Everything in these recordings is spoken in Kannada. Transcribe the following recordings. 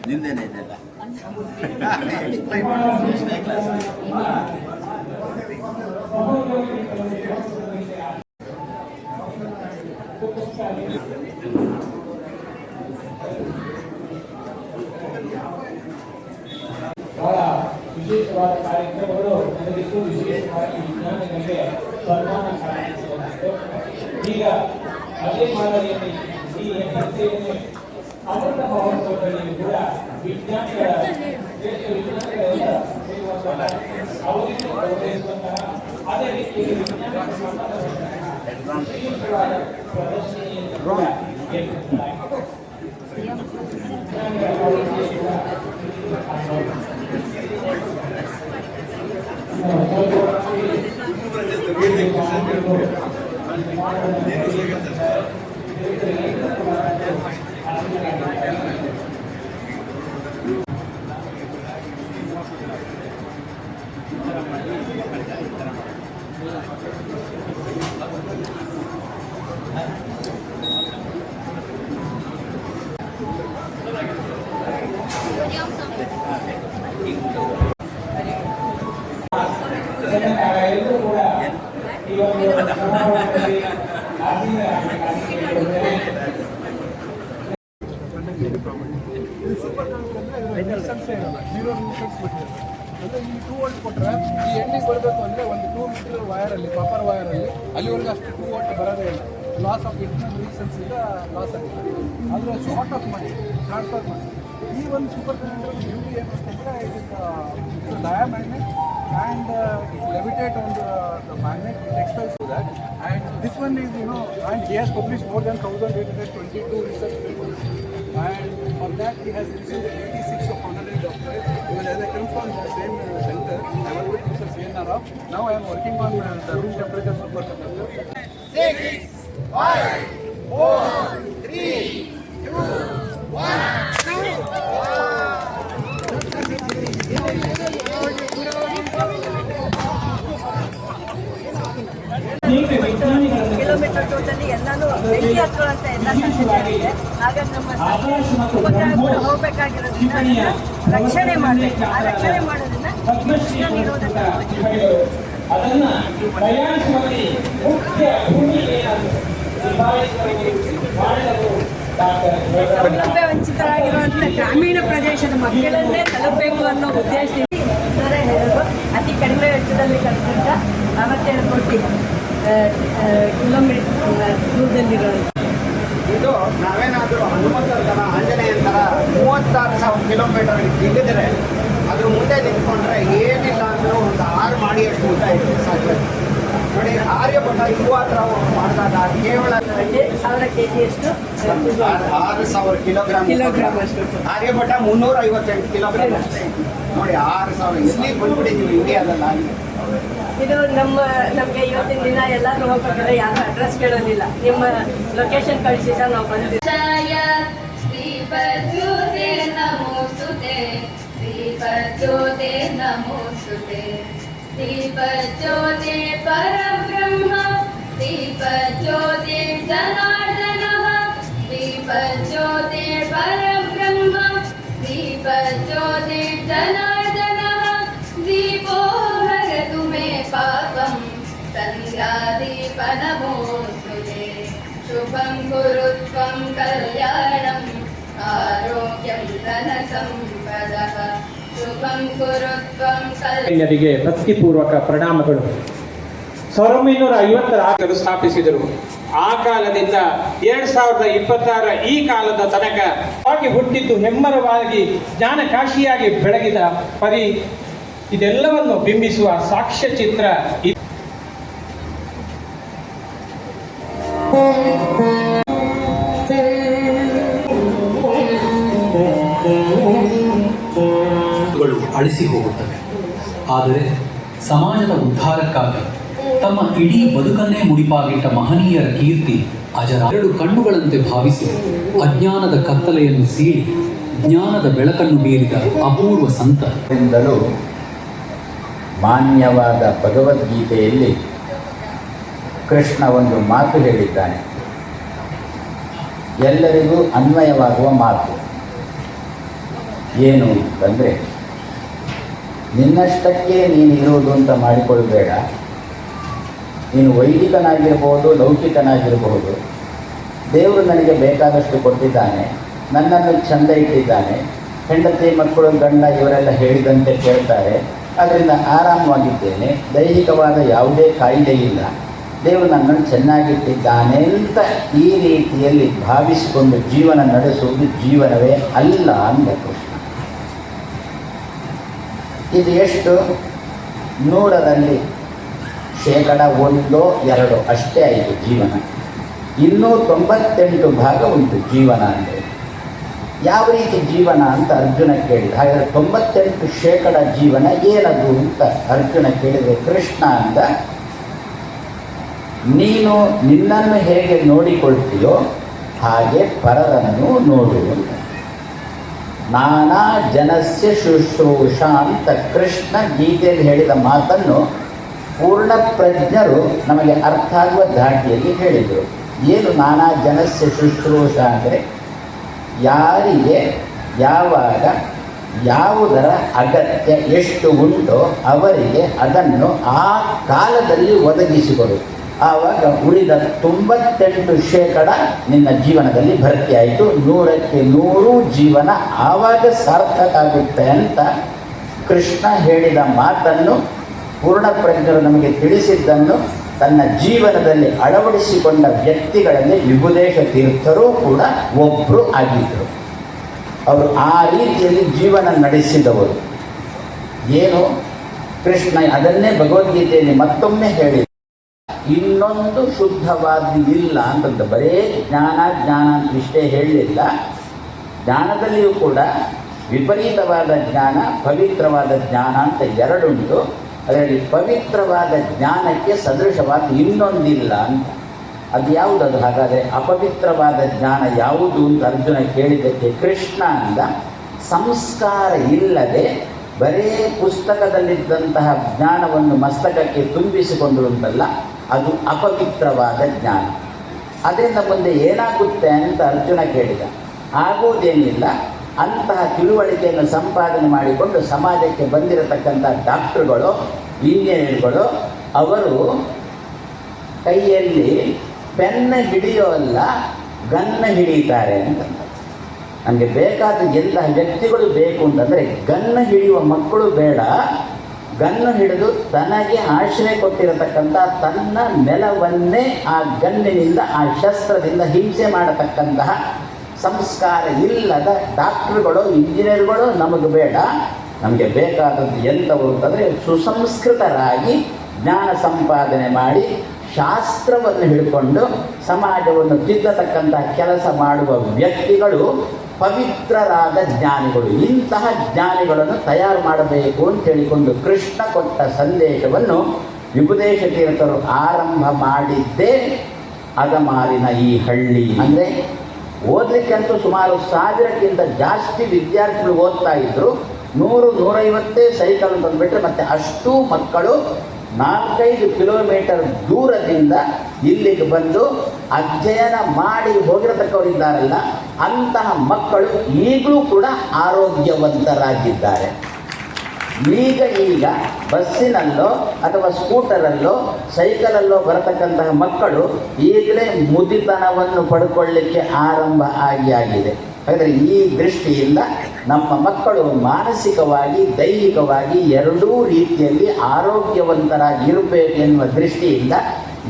ನಿಂದೇನೆ ಇದೆಲ್ಲ ಬಹಳ ವಿಶೇಷವಾದ ಕಾರ್ಯಕ್ರಮ. ಅವರು ನನಗಿಷ್ಟು ವಿಶೇಷವಾಗಿ ವಿಜ್ಞಾನಿಗಳಿಗೆ ಸನ್ಮಾನ ಕಾಣಿಸುವಂತಿತ್ತು. ಈಗ ಅದೇ ಮಾದರಿಯಲ್ಲಿ ಈ ಹೆಸರಿನ ಅಮೃತ ಮಹೋತ್ಸವದಲ್ಲಿ ಕೂಡ ವಿಜ್ಞಾನಿಗಳ ವಿಜ್ಞಾನಿಗಳೆಲ್ಲ ಅವರಿಗೆ ಗೌರವಿಸುವಂತಹ ಅದೇ ರೀತಿಯಲ್ಲಿ ವಿಜ್ಞಾನ ಪ್ರದರ್ಶನಿಯನ್ನು ಕೂಡ ಏರ್ಪಡಿಸಲಾಗಿದೆ. ಎಲ್ಲರೂ ಕೂಡ ಈ ಒಂದು ಸಮಾರಂಭದಲ್ಲಿ ಅಂದರೆ ಈ 2 ವೋಲ್ಟ್ ಕೊಟ್ಟರೆ ಈ ಎಂಡಿಗೆ ಬರಬೇಕು ಅಂದರೆ ಒಂದು 2 ಮೀಟರ್ ವೈರಲ್ಲಿ ಕಾಪರ್ ವೈರಲ್ಲಿ ಅಲ್ಲಿವರೆಗೂ ಅಷ್ಟು 2 ವೋಲ್ಟ್ ಬರೋದೇ ಇಲ್ಲ. ಲಾಸ್ ಆಫ್ ಇಂಟರ್ನಲ್ ರೀಸನ್ಸಿಂದ ಲಾಸ್ ಆಗಿದೆ. ಆದರೆ ಶಾರ್ಟ್ ಆಫ್ ಮಾಡಿ ಟ್ರಾನ್ಸ್ಫರ್ ಮಾಡಿ ಈ ಒಂದು ಸೂಪರ್ ಕಂಡಕ್ಟರ್ ಬ್ಯೂಟಿ ಏನು ಅಂತಂದರೆ ಇದು ಡಯಾಮ್ಯಾಗ್ನೆಟ್ and it levitate on the magnet, it expels to that, and this one is, you know, and he has published more than 1822 research papers, and for that he has received 86 of honorary doctorate. Because as I come from the same center, I was with Mr. CNR Rao. Now I am working on the room temperature superconductor. 6, 5, 4, 3, 2, 1. Kilometre totally ಎಲ್ಲಾನು ಬೆಂಕಿ ಹತ್ತುವಂತ ಎಲ್ಲ ಸಾಧ್ಯತೆ ಇದೆ. ಹಾಗಾಗಿ ನಮ್ಮ ಉಪಗ್ರಹ ಕೂಡ ಹೋಗಬೇಕಾಗಿರೋದ್ರಿಂದ ರಕ್ಷಣೆ ಮಾಡಬೇಕು. ಆ ರಕ್ಷಣೆ ಮಾಡೋದ್ರಿಂದ ಉಷ್ಣ ನಿರೋಧಕ ಸೌಲಭ್ಯ ವಂಚಿತರಾಗಿರುವಂಥ ಗ್ರಾಮೀಣ ಪ್ರದೇಶದ ಮಕ್ಕಳನ್ನೇ ತಲುಪಬೇಕು ಅನ್ನೋ ಉದ್ದೇಶದಿಂದ ಹೇಳೋದು ಅತಿ ಕಡಿಮೆ ವೆಚ್ಚದಲ್ಲಿ ಕಟ್ಟಿದಂಥ 57 ಕೋಟಿ ಕಿಲೋಮೀಟರ್ ದೂರದಲ್ಲಿರೋದು. ಇದು ನಾವೇನಾದರೂ ಹನುಮಂತರ ಥರ ಆಂಜನೇಯನ ಥರ 36,000 ಕಿಲೋಮೀಟರ್ ಜಿಗಿದ್ರೆ ಅದ್ರ ಮುಂದೆ ನಿಂತ್ಕೊಂಡ್ರೆ ಏನಿಲ್ಲ ಅಂದರೂ ಒಂದು 6 ಮಾಡಿಯಷ್ಟು ಉದ್ದ ಇದೆ ಸಾಧ್ಯ. ನೋಡಿ ಆರ್ಯಭಟ ಯುವಾತ್ರ ಮಾಡಿದಾಗ ಕೇವಲ 1000 kg 6,000 ಕಿಲೋಗ್ರಾಮ್ ಅಷ್ಟು. ಆರ್ಯಭಟ 358 ಕಿಲೋಗ್ರಾಮ್ ಅಷ್ಟೇ. ನೋಡಿ 6,000 ಎಲ್ಲಿ ಬಂದ್ಬಿಟ್ಟಿದ್ದೀವಿ ಇಂಡಿಯಾದಲ್ಲಿ. ಇದು ನಮಗೆ ಇವತ್ತಿನ ದಿನ ಎಲ್ಲರೂ ಹೋಗ್ಬೇಕಾದ್ರೆ ಯಾರು ಅಡ್ರೆಸ್ ಕೇಳೋದಿಲ್ಲ. ನಿಮ್ಮ ಲೊಕೇಶನ್ ಕಳಿಸಿದ ನಾವು ಬಂದಿದ್ದೀವಿ. ಶ್ರೀಪಜ್ಯೋತೆ ನಮೋಸ್ತುತೆ, ಶ್ರೀಪಜ್ಯೋತೆ ನಮೋಸ್ತುತೆ, ಶ್ರೀಪಜ್ಯೋತೆ ಪರಬ್ರಹ್ಮ, ಶ್ರೀಪಜ್ಯೋತೆ ಜನಾರ್ದನಃ, ಶ್ರೀಪಜ್ಯೋತೆ ಪರಬ್ರಹ್ಮ, ಶ್ರೀಪಜ್ಯೋತೆ ಜನಾರ್ದನಃ, ದೀಪೋ ಹರತು ಮೇ ಪಾಪಂ, ಸಂಧ್ಯಾದೀಪ ನಮೋಸ್ತುತೆ, ಶುಭಂ ಕುರು ತ್ವಂ ಕಲ್ಯಾಣಂ, ಆರೋಗ್ಯಂ ಧನ ಸಂಪದಃ, ಶುಭಂ ಕುರು ತ್ವಂ ಎಲ್ಲರಿಗೆ ಭಕ್ತಿಪೂರ್ವಕ ಪ್ರಣಾಮಗಳು. 1950 ಸ್ಥಾಪಿಸಿದರು. ಆ ಕಾಲದಿಂದ 2026 ಈ ಕಾಲದ ತನಕ ಆಗಿ ಹುಟ್ಟಿದ್ದು ಹೆಮ್ಮರವಾಗಿ ಜ್ಞಾನಕಾಶಿಯಾಗಿ ಬೆಳಗಿದ ಪರಿ ಇದೆಲ್ಲವನ್ನು ಬಿಂಬಿಸುವ ಸಾಕ್ಷ್ಯಚಿತ್ರ. ಅಳಿಸಿ ಹೋಗುತ್ತವೆ. ಆದರೆ ಸಮಾಜದ ಉದ್ಧಾರಕ್ಕಾಗಿ ತಮ್ಮ ಇಡೀ ಬದುಕನ್ನೇ ಮುಡಿಪಾಗಿಟ್ಟ ಮಹನೀಯರ ಕೀರ್ತಿ ಅಜರ. 2 ಕಣ್ಣುಗಳಂತೆ ಭಾವಿಸಿ ಅಜ್ಞಾನದ ಕತ್ತಲೆಯನ್ನು ಸೀಳಿ ಜ್ಞಾನದ ಬೆಳಕನ್ನು ಬೀರಿದ ಅಪೂರ್ವ ಸಂತರಿಂದಲೂ ಮಾನ್ಯವಾದ ಭಗವದ್ಗೀತೆಯಲ್ಲಿ ಕೃಷ್ಣ ಒಂದು ಮಾತು ಹೇಳಿದ್ದಾನೆ, ಎಲ್ಲರಿಗೂ ಅನ್ವಯವಾಗುವ ಮಾತು. ಏನು ಅಂತಂದರೆ, ನಿನ್ನಷ್ಟಕ್ಕೆ ನೀನು ಇರುವುದು ಅಂತ ಮಾಡಿಕೊಳ್ಳಬೇಡ. ನೀನು ವೈದಿಕನಾಗಿರಬಹುದು, ಲೌಕಿಕನಾಗಿರಬಹುದು. ದೇವರು ನನಗೆ ಬೇಕಾದಷ್ಟು ಕೊಟ್ಟಿದ್ದಾನೆ, ನನ್ನನ್ನು ಚಂದ ಇಟ್ಟಿದ್ದಾನೆ. ಹೆಂಡತಿ ಮಕ್ಕಳು ಗಂಡ ಇವರೆಲ್ಲ ಹೇಳಿದಂತೆ ಕೇಳ್ತಾರೆ. ಅದರಿಂದ ಆರಾಮವಾಗಿದ್ದೇನೆ, ದೈಹಿಕವಾದ ಯಾವುದೇ ಕಾಯಿಲೆ ಇಲ್ಲ, ದೇವರು ನನ್ನನ್ನು ಚೆನ್ನಾಗಿಟ್ಟಿದ್ದಾನೆ ಅಂತ ಈ ರೀತಿಯಲ್ಲಿ ಭಾವಿಸಿಕೊಂಡು ಜೀವನ ನಡೆಸುವುದು ಜೀವನವೇ ಅಲ್ಲ ಅಂದ ಕೃಷ್ಣ. ಇದು ಎಷ್ಟು? 100ರಲ್ಲಿ 1%, 2% ಅಷ್ಟೇ ಆಯಿತು ಜೀವನ. ಇನ್ನೂ 98 ಭಾಗ ಉಂಟು ಜೀವನ ಅಂದರೆ. ಯಾವ ರೀತಿ ಜೀವನ ಅಂತ ಅರ್ಜುನ ಕೇಳಿದ. ಹಾಗಾದರೆ 98% ಜೀವನ ಏನದು ಅಂತ ಅರ್ಜುನ ಕೇಳಿದರೆ ಕೃಷ್ಣ ಅಂದ, ನೀನು ನಿನ್ನನ್ನು ಹೇಗೆ ನೋಡಿಕೊಳ್ತೀಯೋ ಹಾಗೆ ಪರರನ್ನು ನೋಡು ಅಂತ. ನಾನಾ ಜನಸ್ಯ ಶುಶ್ರೂಷ ಅಂತ ಕೃಷ್ಣ ಗೀತೆಯಲ್ಲಿ ಹೇಳಿದ ಮಾತನ್ನು ಪೂರ್ಣ ಪ್ರಜ್ಞರು ನಮಗೆ ಅರ್ಥ ಆಗುವ ಧಾಟಿಯಲ್ಲಿ ಹೇಳಿದರು. ಏನು ನಾನಾ ಜನಸ್ಯ ಶುಶ್ರೂಷ ಅಂದರೆ ಯಾರಿಗೆ ಯಾವಾಗ ಯಾವುದರ ಅಗತ್ಯ ಎಷ್ಟು ಉಂಟೋ ಅವರಿಗೆ ಅದನ್ನು ಆ ಕಾಲದಲ್ಲಿ ಒದಗಿಸಿಕೊಡು. ಆವಾಗ ಉಳಿದ 98% ನಿನ್ನ ಜೀವನದಲ್ಲಿ ಭರ್ತಿಯಾಯಿತು. 100ಕ್ಕೆ 100 ಜೀವನ ಆವಾಗ ಸಾರ್ಥಕ ಆಗುತ್ತೆ ಅಂತ ಕೃಷ್ಣ ಹೇಳಿದ ಮಾತನ್ನು ಪೂರ್ಣಪ್ರಜ್ಞರು ನಮಗೆ ತಿಳಿಸಿದ್ದನ್ನು ತನ್ನ ಜೀವನದಲ್ಲಿ ಅಳವಡಿಸಿಕೊಂಡ ವ್ಯಕ್ತಿಗಳಲ್ಲಿ ವಿಭುದೇಶ ತೀರ್ಥರೂ ಕೂಡ ಒಬ್ಬರು ಆಗಿದ್ದರು. ಅವರು ಆ ರೀತಿಯಲ್ಲಿ ಜೀವನ ನಡೆಸಿದವರು. ಏನು ಕೃಷ್ಣ ಅದನ್ನೇ ಭಗವದ್ಗೀತೆಯಲ್ಲಿ ಮತ್ತೊಮ್ಮೆ ಹೇಳಿ, ಇನ್ನೊಂದು ಶುದ್ಧವಾದ್ದು ಇಲ್ಲ ಅಂತಂದ. ಬರೇ ಜ್ಞಾನ ಅಂತ ಇಷ್ಟೇ ಹೇಳಲಿಲ್ಲ. ಜ್ಞಾನದಲ್ಲಿಯೂ ಕೂಡ ವಿಪರೀತವಾದ ಜ್ಞಾನ, ಪವಿತ್ರವಾದ ಜ್ಞಾನ ಅಂತ ಎರಡುಂಟು. ಅದರಲ್ಲಿ ಪವಿತ್ರವಾದ ಜ್ಞಾನಕ್ಕೆ ಸದೃಶವಾದ ಇನ್ನೊಂದಿಲ್ಲ ಅಂತ. ಅದು ಯಾವುದದು? ಹಾಗಾದರೆ ಅಪವಿತ್ರವಾದ ಜ್ಞಾನ ಯಾವುದು ಅಂತ ಅರ್ಜುನ ಕೇಳಿದ್ದಕ್ಕೆ ಕೃಷ್ಣ ಅಂದ, ಸಂಸ್ಕಾರ ಇಲ್ಲದೆ ಬರೇ ಪುಸ್ತಕದಲ್ಲಿದ್ದಂತಹ ಜ್ಞಾನವನ್ನು ಮಸ್ತಕಕ್ಕೆ ತುಂಬಿಸಿಕೊಂಡು ಉಂಟಲ್ಲ, ಅದು ಅಪವಿತ್ರವಾದ ಜ್ಞಾನ. ಅದರಿಂದ ಮುಂದೆ ಏನಾಗುತ್ತೆ ಅಂತ ಅರ್ಜುನ ಕೇಳಿದ. ಆಗುವುದೇನಿಲ್ಲ. ಅಂತಹ ತಿಳುವಳಿಕೆಯನ್ನು ಸಂಪಾದನೆ ಮಾಡಿಕೊಂಡು ಸಮಾಜಕ್ಕೆ ಬಂದಿರತಕ್ಕಂಥ ಡಾಕ್ಟ್ರುಗಳು, ಇಂಜಿನಿಯರ್ಗಳು ಅವರು ಕೈಯಲ್ಲಿ ಪೆನ್ನ ಹಿಡಿಯೋಲ್ಲ, ಗನ್ನ ಹಿಡಿತಾರೆ ಅಂತಂದ. ನನಗೆ ಬೇಕಾದ ಎಂತಹ ವ್ಯಕ್ತಿಗಳು ಬೇಕು ಅಂತಂದರೆ ಗನ್ನು ಹಿಡಿಯುವ ಮಕ್ಕಳು ಬೇಡ, ಗನ್ನು ಹಿಡಿದು ತನಗೆ ಆಶ್ರಯ ಕೊಟ್ಟಿರತಕ್ಕಂಥ ತನ್ನ ನೆಲವನ್ನೇ ಆ ಗನ್ನಿನಿಂದ, ಆ ಶಸ್ತ್ರದಿಂದ ಹಿಂಸೆ ಮಾಡತಕ್ಕಂತಹ ಸಂಸ್ಕಾರ ಇಲ್ಲದ ಡಾಕ್ಟ್ರುಗಳು, ಇಂಜಿನಿಯರ್ಗಳು ನಮಗೆ ಬೇಡ. ನಮಗೆ ಬೇಕಾದದ್ದು ಎಂಥವು ಅಂತಂದರೆ ಸುಸಂಸ್ಕೃತರಾಗಿ ಜ್ಞಾನ ಸಂಪಾದನೆ ಮಾಡಿ ಶಾಸ್ತ್ರವನ್ನು ಹಿಡ್ಕೊಂಡು ಸಮಾಜವನ್ನು ತಿದ್ದತಕ್ಕಂತಹ ಕೆಲಸ ಮಾಡುವ ವ್ಯಕ್ತಿಗಳು ಪವಿತ್ರರಾದ ಜ್ಞಾನಿಗಳು. ಇಂತಹ ಜ್ಞಾನಿಗಳನ್ನು ತಯಾರು ಮಾಡಬೇಕು ಅಂತ ಹೇಳಿಕೊಂಡು ಕೃಷ್ಣ ಕೊಟ್ಟ ಸಂದೇಶವನ್ನು ವಿಭುದೇಶ ತೀರ್ಥರು ಆರಂಭ ಮಾಡಿದ್ದೇ ಅಗಮಾರಿನ ಈ ಹಳ್ಳಿ. ಅಂದರೆ ಓದಲಿಕ್ಕಂತೂ ಸುಮಾರು 1000ಕ್ಕಿಂತ ಜಾಸ್ತಿ ವಿದ್ಯಾರ್ಥಿಗಳು ಓದ್ತಾ ಇದ್ದರು. 100-150 ಸೈಕಲ್ ಬಂದುಬಿಟ್ರೆ ಮತ್ತೆ ಅಷ್ಟೂ ಮಕ್ಕಳು 4-5 ಕಿಲೋಮೀಟರ್ ದೂರದಿಂದ ಇಲ್ಲಿಗೆ ಬಂದು ಅಧ್ಯಯನ ಮಾಡಿ ಹೋಗಿರತಕ್ಕವರಿದ್ದಾರಲ್ಲ, ಅಂತಹ ಮಕ್ಕಳು ಈಗಲೂ ಕೂಡ ಆರೋಗ್ಯವಂತರಾಗಿದ್ದಾರೆ. ಈಗ ಬಸ್ಸಿನಲ್ಲೋ ಅಥವಾ ಸ್ಕೂಟರಲ್ಲೋ ಸೈಕಲಲ್ಲೋ ಬರತಕ್ಕಂತಹ ಮಕ್ಕಳು ಈಗಲೇ ಮುದಿತನವನ್ನು ಪಡ್ಕೊಳ್ಳಿಕ್ಕೆ ಆರಂಭ ಆಗಿದೆ. ಹಾಗಾದರೆ ಈ ದೃಷ್ಟಿಯಿಂದ ನಮ್ಮ ಮಕ್ಕಳು ಮಾನಸಿಕವಾಗಿ ದೈಹಿಕವಾಗಿ ಎರಡೂ ರೀತಿಯಲ್ಲಿ ಆರೋಗ್ಯವಂತರಾಗಿರಬೇಕು ಎನ್ನುವ ದೃಷ್ಟಿಯಿಂದ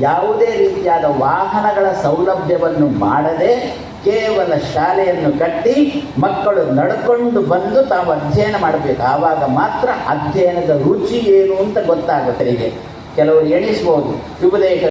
ಯಾವುದೇ ರೀತಿಯಾದ ವಾಹನಗಳ ಸೌಲಭ್ಯವನ್ನು ಮಾಡದೆ ಕೇವಲ ಶಾಲೆಯನ್ನು ಕಟ್ಟಿ ಮಕ್ಕಳು ನಡ್ಕೊಂಡು ಬಂದು ತಾವು ಅಧ್ಯಯನ ಮಾಡಬೇಕು. ಆವಾಗ ಮಾತ್ರ ಅಧ್ಯಯನದ ರುಚಿ ಏನು ಅಂತ ಗೊತ್ತಾಗುತ್ತೆ. ಕೆಲವರು ಎಣಿಸ್ಬೋದು, ವಿಭುದೇಶ